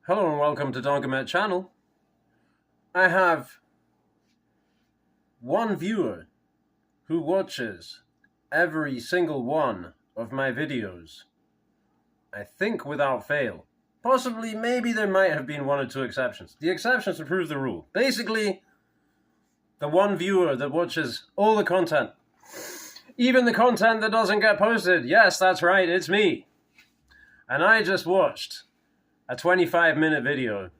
Hello and welcome to Dongamet channel. I have one viewer who watches every single one of my videos. I think without fail. Possibly, maybe there might have been one or two exceptions. The exceptions to prove the rule. Basically, the one viewer that watches all the content. Even the content that doesn't get posted. Yes, that's right, it's me. And I just watched a 25-minute video.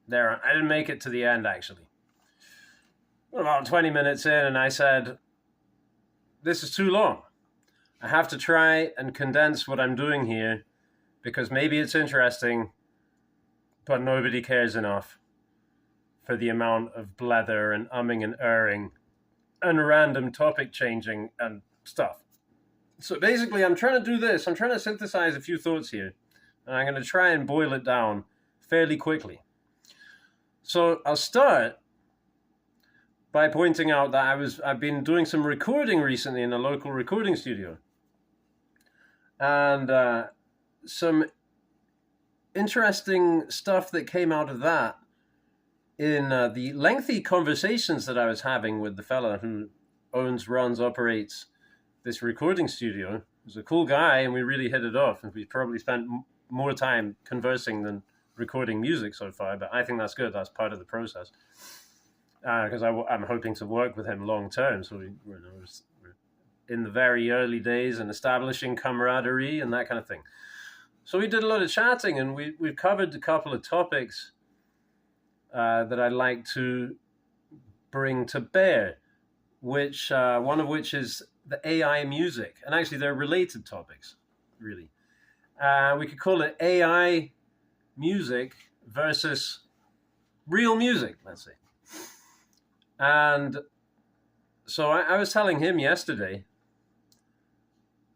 There, I didn't make it to the end, actually. About 20 minutes in, and I said, this is too long. I have to try and condense what I'm doing here, because maybe it's interesting, but nobody cares enough for the amount of blether and umming and erring and random topic changing and stuff. So basically, I'm trying to do this. I'm trying to synthesize a few thoughts here, and I'm going to try and boil it down fairly quickly. So I'll start by pointing out that I've been doing some recording recently in a local recording studio. And some interesting stuff that came out of that in the lengthy conversations that I was having with the fella who runs, operates this recording studio. He's a cool guy, and we really hit it off. And we probably spent more time conversing than recording music so far, but I think that's good. That's part of the process. Because I'm hoping to work with him long term. So we're in the very early days and establishing camaraderie and that kind of thing. So we did a lot of chatting, and we've covered a couple of topics that I'd like to bring to bear, which one of which is the AI music. And actually, they're related topics, really. We could call it AI music versus real music, let's say. And so I was telling him yesterday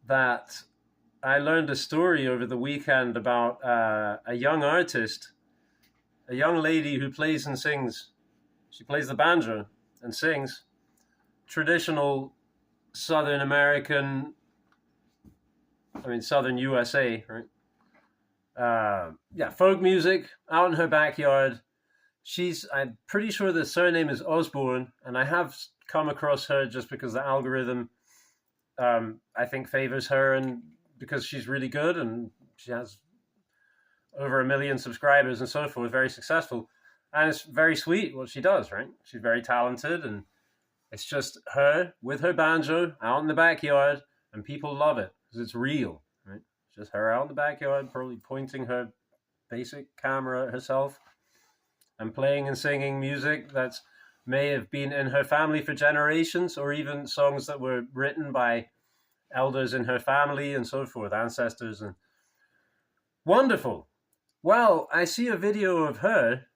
that I learned a story over the weekend about a young artist, a young lady who plays and sings. She plays the banjo and sings traditional Southern American, Southern USA, right? Folk music out in her backyard. I'm pretty sure the surname is Osborne, and I have come across her just because the algorithm, I think, favors her, and because she's really good and she has over 1 million subscribers and so forth, very successful. And it's very sweet what she does, right? She's very talented, and it's just her with her banjo out in the backyard, and people love it because it's real, right? It's just her out in the backyard, probably pointing her basic camera at herself and playing and singing music that may have been in her family for generations, or even songs that were written by elders in her family and so forth, ancestors. And wonderful. Well, I see a video of her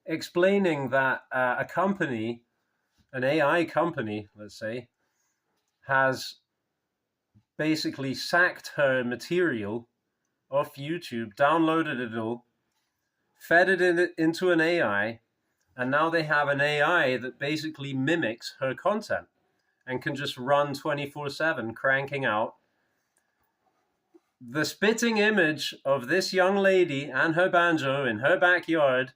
explaining that a company, an AI company, let's say, has basically sacked her material off YouTube, downloaded it all, fed it into an AI, and now they have an AI that basically mimics her content and can just run 24/7, cranking out the spitting image of this young lady and her banjo in her backyard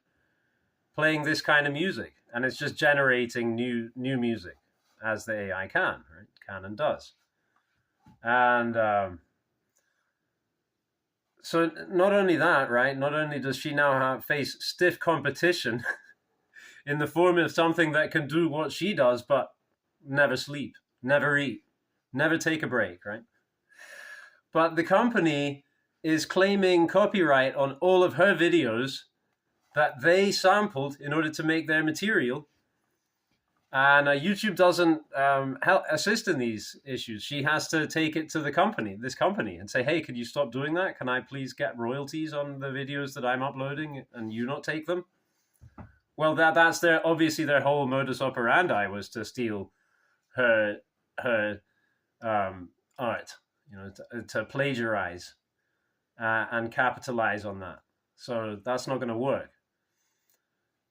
playing this kind of music. And it's just generating new music, as the AI can, right? Can and does. And so not only that, right? Not only does she now face stiff competition in the form of something that can do what she does, but never sleep, never eat, never take a break, right? But the company is claiming copyright on all of her videos that they sampled in order to make their material. And YouTube doesn't assist in these issues. She has to take it to this company, and say, hey, could you stop doing that? Can I please get royalties on the videos that I'm uploading and you not take them? Well, that's obviously their whole modus operandi, was to steal her art, to plagiarize and capitalize on that. So that's not going to work.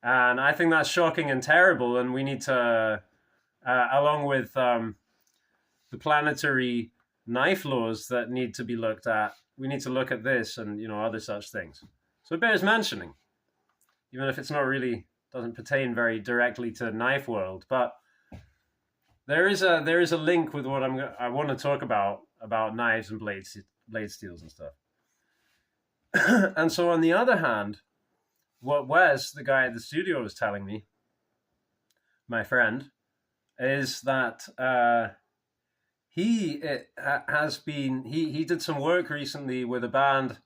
And I think that's shocking and terrible. And we need to, along with the planetary knife laws that need to be looked at, we need to look at this and other such things. So it bears mentioning, even if it's not really, doesn't pertain very directly to knife world. But there is a link with what I want to talk about knives and blade steels and stuff. And so on the other hand, what Wes, the guy at the studio, was telling me, my friend, is that he did some work recently with a band.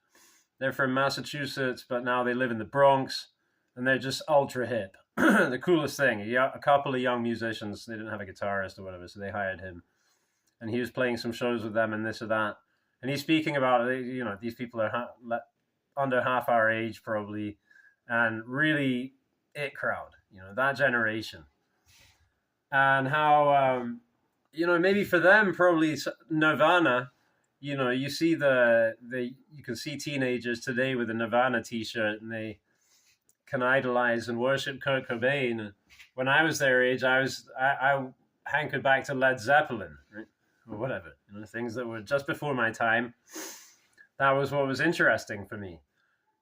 They're from Massachusetts, but now they live in the Bronx, and they're just ultra hip. The coolest thing, a couple of young musicians, they didn't have a guitarist or whatever, so they hired him. And he was playing some shows with them and this or that. And he's speaking about, these people are under half our age probably, and really it crowd, that generation. And how, maybe for them, probably Nirvana, you see you can see teenagers today with a Nirvana t-shirt and they can idolize and worship Kurt Cobain. When I was their age, I hankered back to Led Zeppelin, right? Or whatever, things that were just before my time. That was what was interesting for me.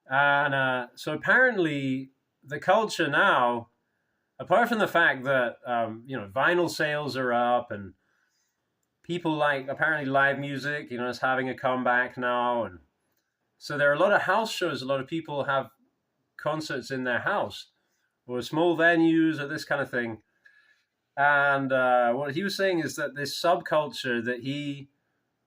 And so apparently the culture now, apart from the fact that, vinyl sales are up and people like apparently live music, is having a comeback now. And so there are a lot of house shows. A lot of people have concerts in their house or small venues or this kind of thing. And what he was saying is that this subculture that he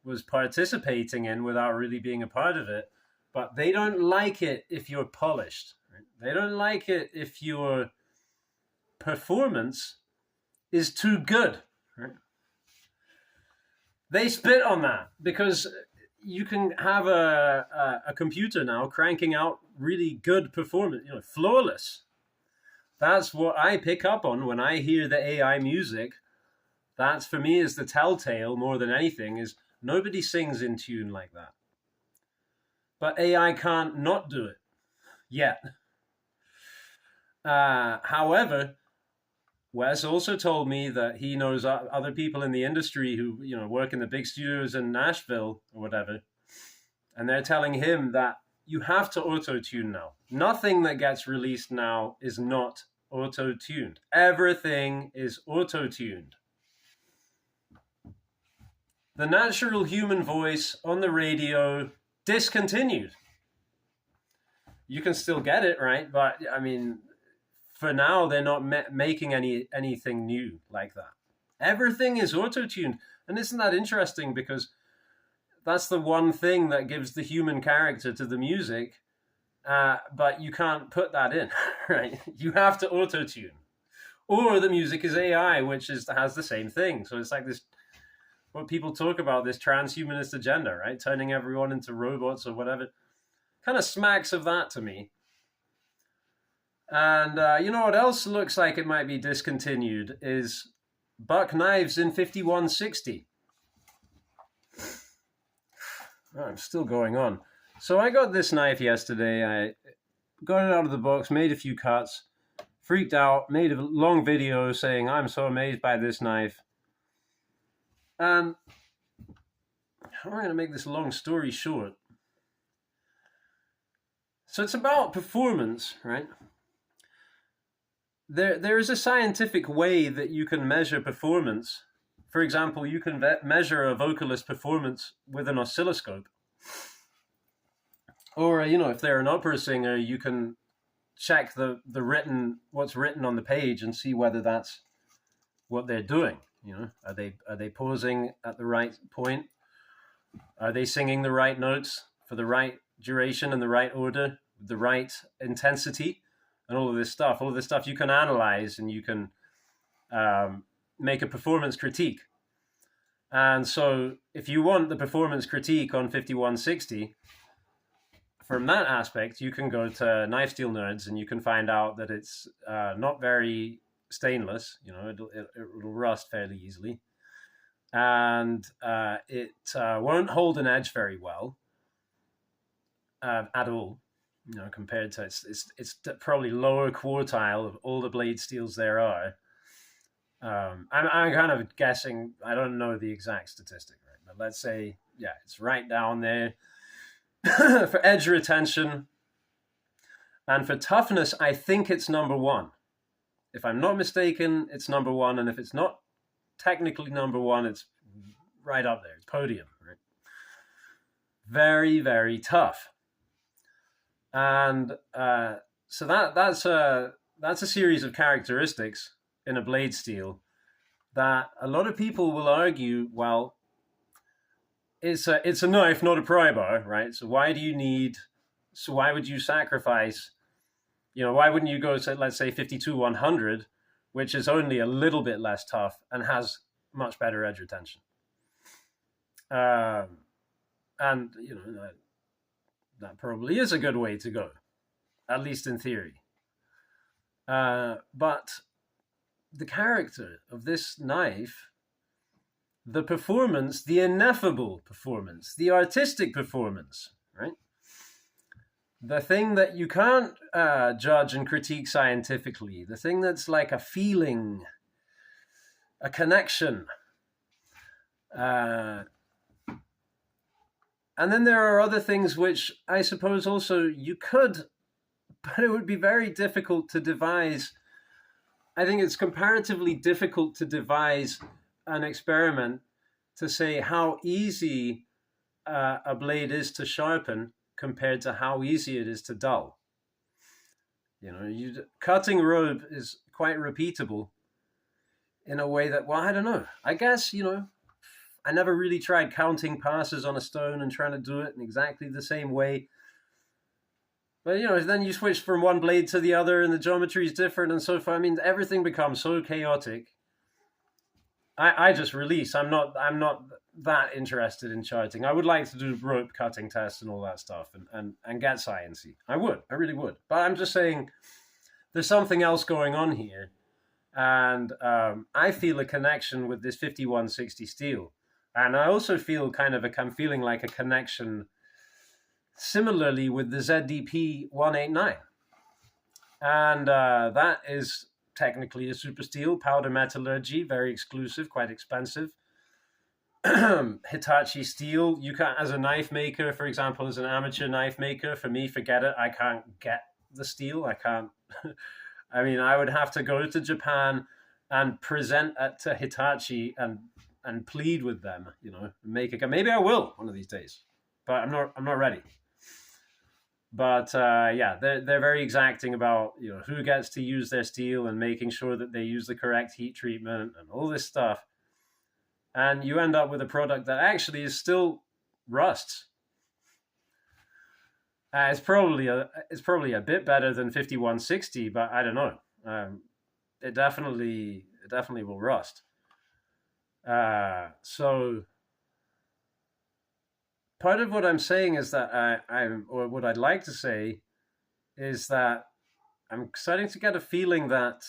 was participating in without really being a part of it, but they don't like it if you're polished. Right? They don't like it if your performance is too good. Right? They spit on that because you can have a computer now cranking out really good performance, flawless. That's what I pick up on when I hear the AI music. That's, for me, is the telltale more than anything, is nobody sings in tune like that. But AI can't not do it yet. However, Wes also told me that he knows other people in the industry who, work in the big studios in Nashville or whatever, and they're telling him that you have to auto-tune now. Nothing that gets released now is not auto-tuned. Everything is auto-tuned. The natural human voice on the radio discontinued. You can still get it, right? But I mean, for now, they're not making anything new like that. Everything is auto-tuned. And isn't that interesting? Because that's the one thing that gives the human character to the music, but you can't put that in, right? You have to auto-tune. Or the music is AI, which has the same thing. So it's like this, what people talk about, this transhumanist agenda, right? Turning everyone into robots or whatever. Kind of smacks of that to me. And you know what else looks like it might be discontinued is buck knives in 5160. Oh, I'm still going on. So I got this knife yesterday. I got it out of the box, made a few cuts, freaked out, made a long video saying I'm so amazed by this knife. And I'm going to make this long story short. So it's about performance, right? There is a scientific way that you can measure performance. For example, you can measure a vocalist performance with an oscilloscope. Or, if they're an opera singer, you can check what's written on the page and see whether that's what they're doing. Are they pausing at the right point? Are they singing the right notes for the right duration and the right order, the right intensity, and all of this stuff? All of this stuff you can analyze and you can make a performance critique. And so if you want the performance critique on 5160, from that aspect, you can go to Knife Steel Nerds and you can find out that it's not very stainless. It'll rust fairly easily. And it won't hold an edge very well at all. Compared to it's probably lower quartile of all the blade steels there are. I'm kind of guessing. I don't know the exact statistic, right? But let's say, it's right down there for edge retention. And for toughness, I think it's number one. If I'm not mistaken, it's number one. And if it's not technically number one, it's right up there. It's podium, right? Very, very tough. And so that's a series of characteristics in a blade steel that a lot of people will argue, well, it's a knife, not a pry bar, right? So why would you sacrifice, why wouldn't you go to, let's say, 52-100, which is only a little bit less tough and has much better edge retention? And, that probably is a good way to go, at least in theory. But the character of this knife, the performance, the ineffable performance, the artistic performance, right? The thing that you can't judge and critique scientifically, the thing that's like a feeling, a connection. And then there are other things which I suppose also you could, but it would be very difficult to devise. I think it's comparatively difficult to devise an experiment to say how easy a blade is to sharpen compared to how easy it is to dull. Cutting rope is quite repeatable in a way that, well, I don't know. I guess, I never really tried counting passes on a stone and trying to do it in exactly the same way. But, then you switch from one blade to the other and the geometry is different and so forth. I mean, everything becomes so chaotic. I just release. I'm not that interested in charting. I would like to do rope cutting tests and all that stuff and get sciencey. I really would. But I'm just saying there's something else going on here. And I feel a connection with this 5160 steel. And I also feel I'm feeling like a connection similarly with the ZDP 189. And that is technically a super steel, powder metallurgy, very exclusive, quite expensive. Hitachi steel, you can't, as a knife maker, for example, as an amateur knife maker, for me, forget it. I can't get the steel. I can't. I mean, I would have to go to Japan and present it to Hitachi and plead with them, make it. Maybe I will one of these days, but I'm not ready. But they're very exacting about who gets to use their steel and making sure that they use the correct heat treatment and all this stuff, and you end up with a product that actually is still rusts. It's probably a bit better than 5160, but I don't know. It definitely will rust. So part of what I'm saying is that or what I'd like to say is that I'm starting to get a feeling that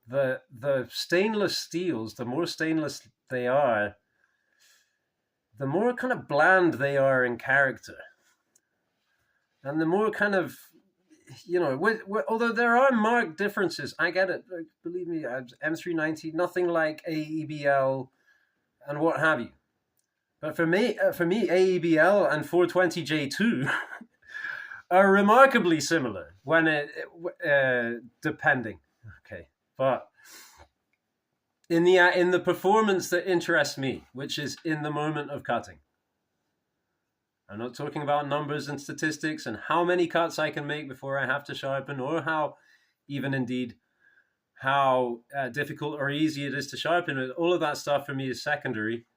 the stainless steels, the more stainless they are, the more kind of bland they are in character. And the more kind of, although there are marked differences, I get it. Believe me, M390, nothing like AEBL and what have you. But for me, AEBL and 420J2 are remarkably similar when depending. Okay, but in the performance that interests me, which is in the moment of cutting. I'm not talking about numbers and statistics and how many cuts I can make before I have to sharpen, or how difficult or easy it is to sharpen. All of that stuff for me is secondary.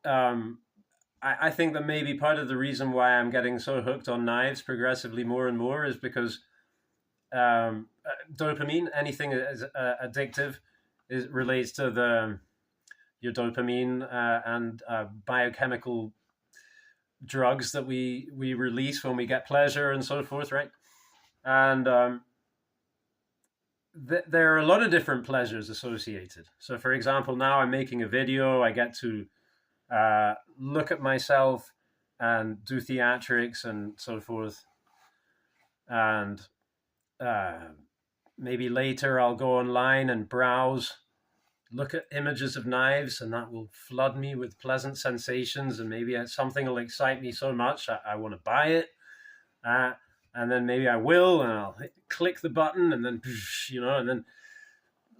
I think that maybe part of the reason why I'm getting so hooked on knives progressively more and more is because dopamine, anything is addictive, relates to your dopamine and biochemical drugs that we release when we get pleasure and so forth, right? And there are a lot of different pleasures associated. So, for example, now I'm making a video. I get to look at myself and do theatrics and so forth. And maybe later I'll go online and browse, look at images of knives, and that will flood me with pleasant sensations. And maybe something will excite me so much I want to buy it. Uh, and then maybe I will, and I'll click the button, and then, and then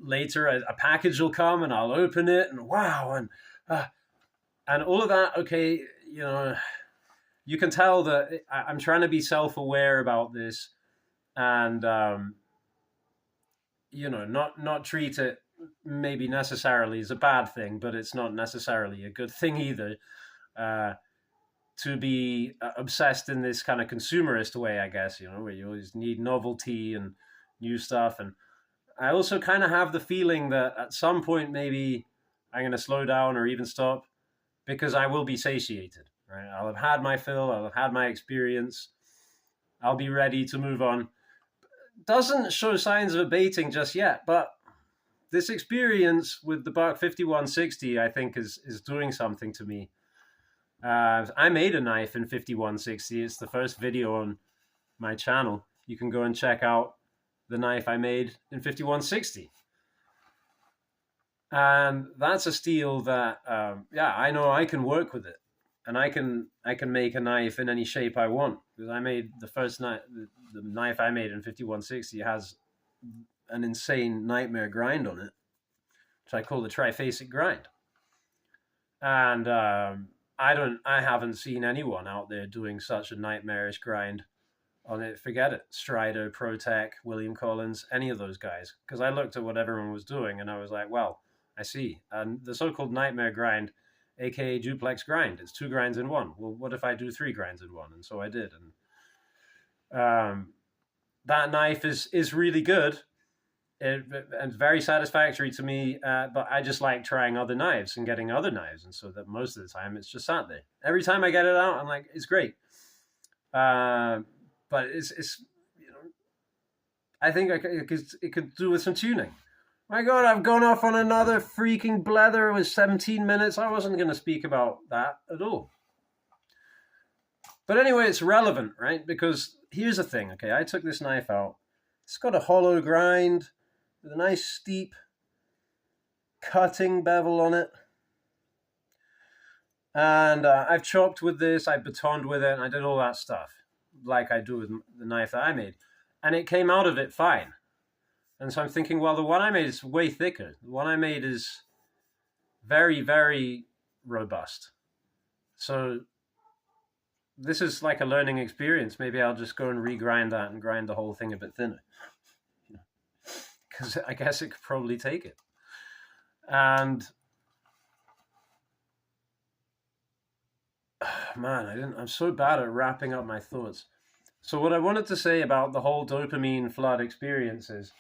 later a package will come, and I'll open it, and wow, and all of that. Okay, you can tell that I'm trying to be self-aware about this, and not treat it maybe necessarily as a bad thing, but it's not necessarily a good thing either. Uh, to be obsessed in this kind of consumerist way, I guess, where you always need novelty and new stuff. And I also kind of have the feeling that at some point maybe I'm going to slow down or even stop because I will be satiated. Right? I'll have had my fill. I'll have had my experience. I'll be ready to move on. Doesn't show signs of abating just yet, but this experience with the Bach 5160, I think, is doing something to me. I made a knife in 5160. It's the first video on my channel. You can go and check out the knife I made in 5160. And that's a steel that, I know I can work with it. And I can make a knife in any shape I want. Because I made the first knife, the knife I made in 5160 has an insane nightmare grind on it, which I call the triphasic grind. And I haven't seen anyone out there doing such a nightmarish grind on it. Forget it. Strider, ProTech, William Collins, any of those guys. Because I looked at what everyone was doing and I was like, well, I see. And the so-called nightmare grind, aka duplex grind, it's 2 grinds in one. Well, what if I do 3 grinds in one? And so I did. And that knife is really good. It's very satisfactory to me, but I just like trying other knives and getting other knives, and so that most of the time it's just sat there. Every time I get it out, I'm like, it's great, but it's I think it could do with some tuning. My God, I've gone off on another freaking blether with 17 minutes. I wasn't going to speak about that at all, but anyway, it's relevant, right? Because here's the thing. Okay, I took this knife out. It's got a hollow grind with a nice steep cutting bevel on it. And I've chopped with this, I batoned with it, and I did all that stuff, like I do with the knife that I made. And it came out of it fine. And so I'm thinking, well, the one I made is way thicker. The one I made is very, very robust. So this is like a learning experience. Maybe I'll just go and regrind that and grind the whole thing a bit thinner. Because I guess it could probably take it. And man, I'm so bad at wrapping up my thoughts. So what I wanted to say about the whole dopamine flood experience is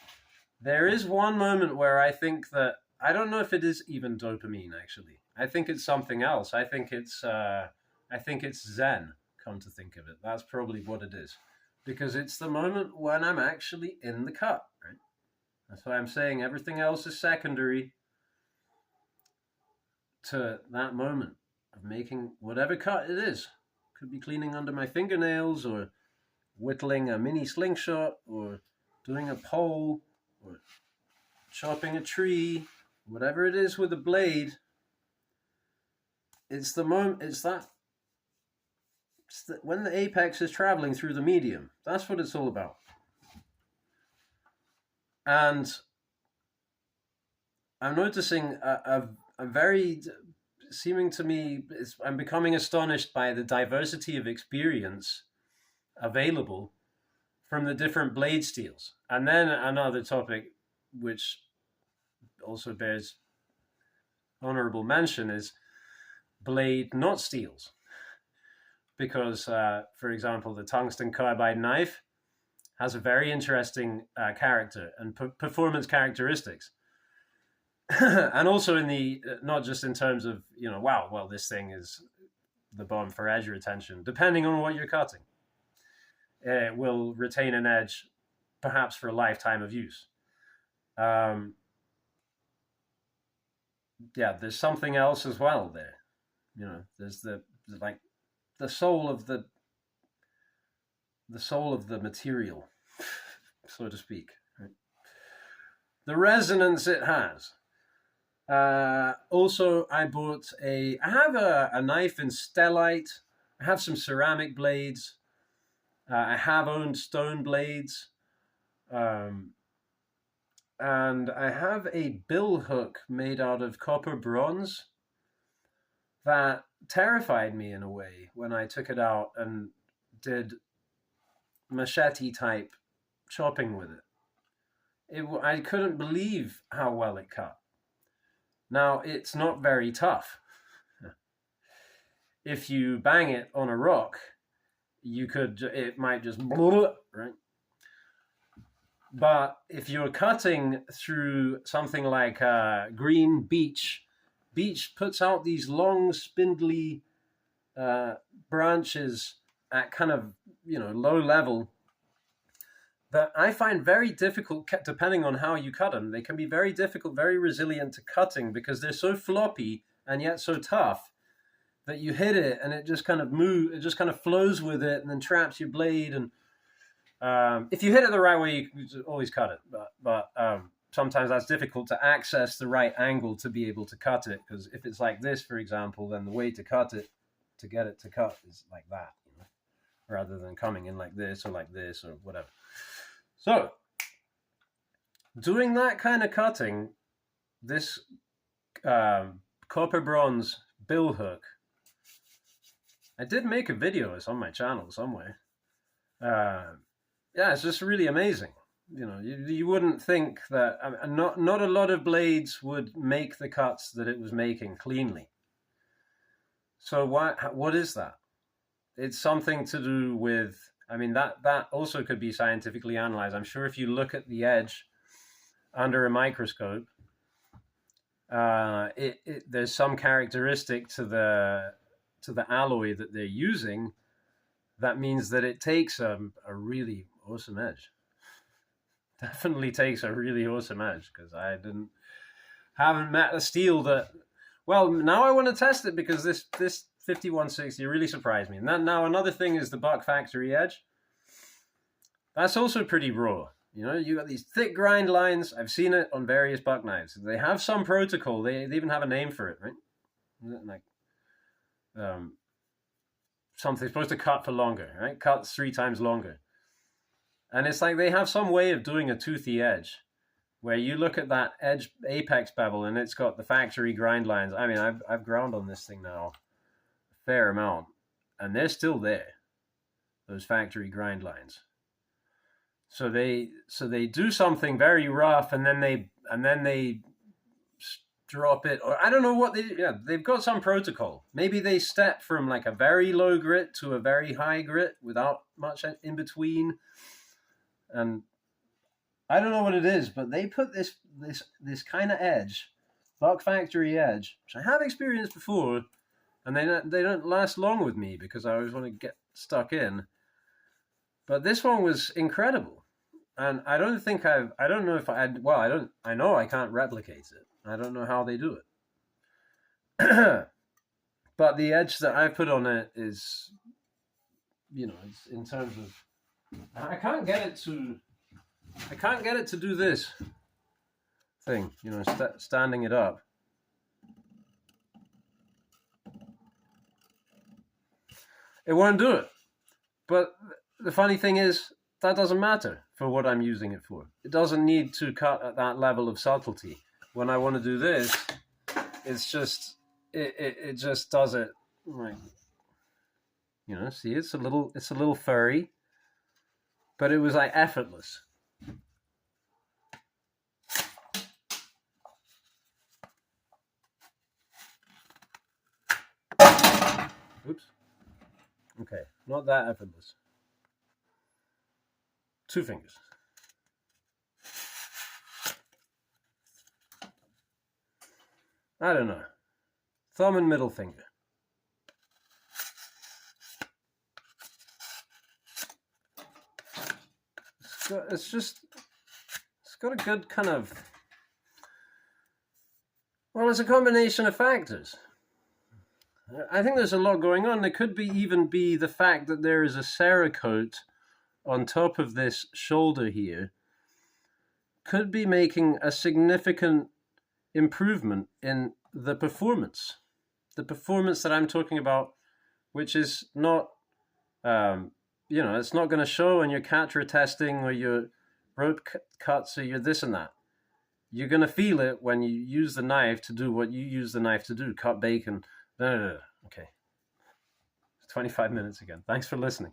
there is one moment where I think that, I don't know if it is even dopamine actually. I think it's something else. I think it's Zen, come to think of it. That's probably what it is. Because it's the moment when I'm actually in the cut, right? That's why I'm saying everything else is secondary to that moment of making whatever cut it is. Could be cleaning under my fingernails, or whittling a mini slingshot, or doing a pole, or chopping a tree, whatever it is with a blade. It's the moment, when the apex is traveling through the medium. That's what it's all about. And I'm noticing a very, seeming to me, I'm becoming astonished by the diversity of experience available from the different blade steels. And then another topic, which also bears honorable mention, is blade not steels. Because, for example, the tungsten carbide knife has a very interesting character and performance characteristics. And also in the, not just in terms of, wow, well, this thing is the bomb for edge retention. Depending on what you're cutting, it will retain an edge perhaps for a lifetime of use. There's something else as well there. There's the soul of the material, so to speak. Right? The resonance it has. Also, I have a knife in stellite. I have some ceramic blades. I have owned stone blades, um, and I have a bill hook made out of copper bronze that terrified me in a way when I took it out and did machete type chopping with it. I couldn't believe how well it cut. Now, it's not very tough. If you bang it on a rock, it might just, right? But if you're cutting through something like green beech puts out these long, spindly branches at kind of, low level that I find very difficult, depending on how you cut them. They can be very difficult, very resilient to cutting because they're so floppy and yet so tough that you hit it and it just kind of flows with it and then traps your blade. And if you hit it the right way, you can always cut it. But sometimes that's difficult to access the right angle to be able to cut it, because if it's like this, for example, then the way to cut it, to get it to cut, is like that, rather than coming in like this or whatever. So, doing that kind of cutting, this copper bronze bill hook, I did make a video. It's on my channel somewhere. Yeah, it's just really amazing. You wouldn't think that. Not a lot of blades would make the cuts that it was making cleanly. So what is that? It's something to do with. That also could be scientifically analyzed. I'm sure if you look at the edge under a microscope, there's some characteristic to the alloy that they're using that means that it takes a really awesome edge. Definitely takes a really awesome edge, because I haven't met a steel that. Well, now I want to test it, because this 5160 really surprised me. And now another thing is the Buck Factory edge. That's also pretty raw. You got these thick grind lines. I've seen it on various buck knives. They have some protocol. They even have a name for it, right? Like something supposed to cut for longer, right? Cuts 3 times longer. And it's like they have some way of doing a toothy edge, where you look at that edge apex bevel and it's got the factory grind lines. I've ground on this thing now a fair amount, and they're still there, those factory grind lines. So they do something very rough, and then they drop it, or I don't know what they do. Yeah, they've got some protocol. Maybe they step from like a very low grit to a very high grit without much in between. And I don't know what it is, but they put this kind of edge, Buck Factory edge, which I have experienced before, and they don't last long with me because I always want to get stuck in. But this one was incredible, and I know I can't replicate it. I don't know how they do it. But the edge that I put on it is, it's in terms of, I can't get it to do this thing, standing it up. It won't do it. But the funny thing is, that doesn't matter for what I'm using it for. It doesn't need to cut at that level of subtlety. When I want to do this, it's just, it just does it like, see, it's a little furry, but it was like effortless. Oops. Okay, not that effortless. 2 fingers. I don't know. Thumb and middle finger. It's got a good kind of, well, it's a combination of factors. I think there's a lot going on. There could even be the fact that there is a Cerakote on top of this shoulder here, could be making a significant improvement in the performance. The performance that I'm talking about, which is not it's not going to show in your capture testing or your rope cuts or your this and that. You're going to feel it when you use the knife to do what you use the knife to do, cut bacon. No. Okay. 25 minutes again. Thanks for listening.